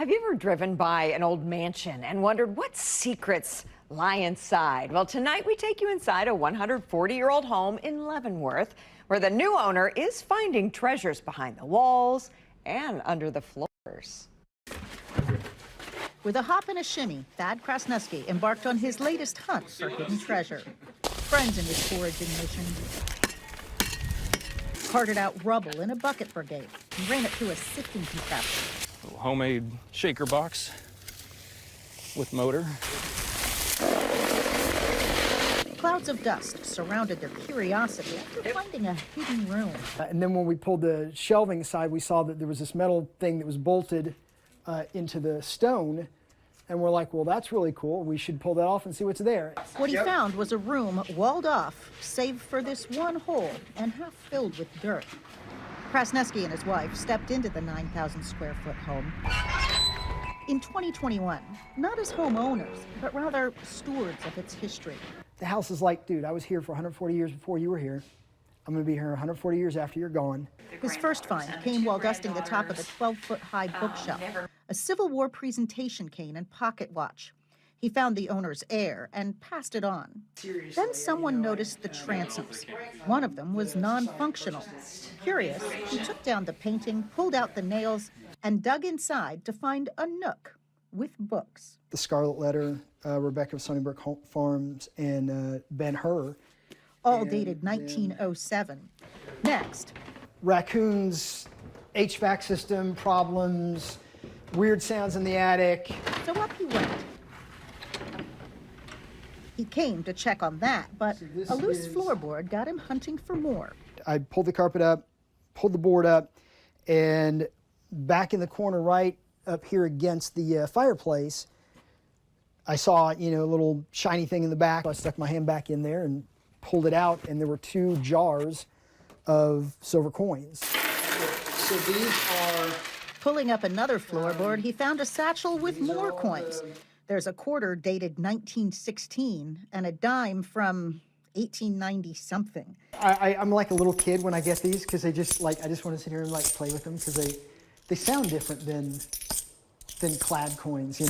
Have you ever driven by an old mansion and wondered what secrets lie inside? Well, tonight we take you inside a 140-year-old home in Leavenworth, where the new owner is finding treasures behind the walls and under the floors. With a hop and a shimmy, Thad Krasnesky embarked on his latest hunt for hidden treasure. Friends in his foraging mission carted out rubble in a bucket brigade and ran it through a sifting contraption. Little homemade shaker box with motor. Clouds of dust surrounded their curiosity after finding a hidden room. And then when we pulled the shelving aside, we saw that there was this metal thing that was bolted into the stone. And we're like, well, that's really cool. We should pull that off and see what's there. What he found was a room walled off, save for this one hole and half filled with dirt. Krasnesky and his wife stepped into the 9,000 square foot home in 2021, not as homeowners, but rather stewards of its history. The house is like, dude, I was here for 140 years before you were here. I'm going to be here 140 years after you're gone. His first find came while dusting the top of a 12-foot-high bookshelf, a Civil War presentation cane and pocket watch. He found the owner's heir and passed it on. Then someone noticed the transoms. One of them was non-functional. Curious, he took down the painting, pulled out the nails, and dug inside to find a nook with books. The Scarlet Letter, Rebecca of Sunnybrook Farms, and Ben-Hur. All dated 1907. Next, raccoons, HVAC system problems, weird sounds in the attic. So up he went. He came to check on that, but a loose floorboard got him hunting for more. I pulled the carpet up, pulled the board up, and back in the corner right up here against the fireplace, I saw, a little shiny thing in the back. I stuck my hand back in there and pulled it out, and there were 2 jars of silver coins. So these are... Pulling up another floorboard, he found a satchel with more coins. There's a quarter dated 1916 and a dime from 1890-something. I'm like a little kid when I get these, because they just, I just want to sit here and, play with them, because they sound different than clad coins,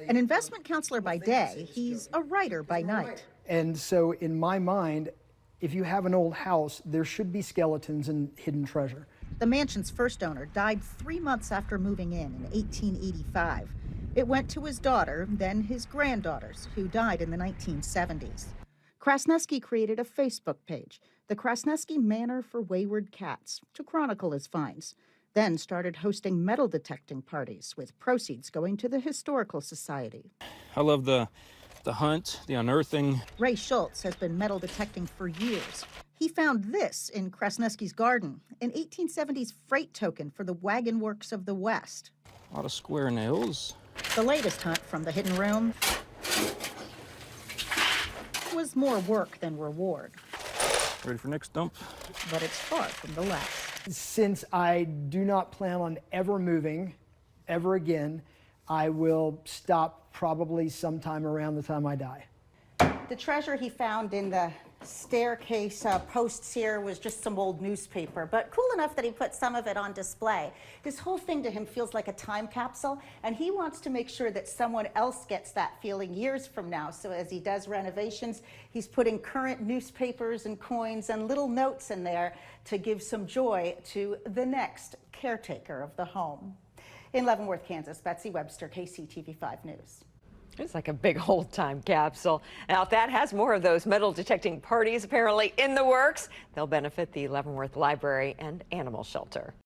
An investment counselor by day, he's a writer by night. And so in my mind, if you have an old house, there should be skeletons and hidden treasure. The mansion's first owner died 3 months after moving in 1885. It went to his daughter, then his granddaughters, who died in the 1970s. Krasnesky created a Facebook page, the Krasnesky Manor for Wayward Cats, to chronicle his finds. Then started hosting metal detecting parties, with proceeds going to the Historical Society. I love the hunt, the unearthing. Ray Schultz has been metal detecting for years. He found this in Krasnesky's garden, an 1870s freight token for the Wagon Works of the West. A lot of square nails. The latest hunt from the hidden room was more work than reward. Ready for next dump? But it's far from the last. Since I do not plan on ever moving, ever again, I will stop probably sometime around the time I die. The treasure he found in the staircase posts here was just some old newspaper, but cool enough that he put some of it on display. This whole thing to him feels like a time capsule, and he wants to make sure that someone else gets that feeling years from now. So as he does renovations, he's putting current newspapers and coins and little notes in there to give some joy to the next caretaker of the home. In Leavenworth, Kansas, Betsy Webster, KCTV5 News. It's like a big old time capsule. Now, Thad has more of those metal detecting parties apparently in the works. They'll benefit the Leavenworth Library and Animal Shelter.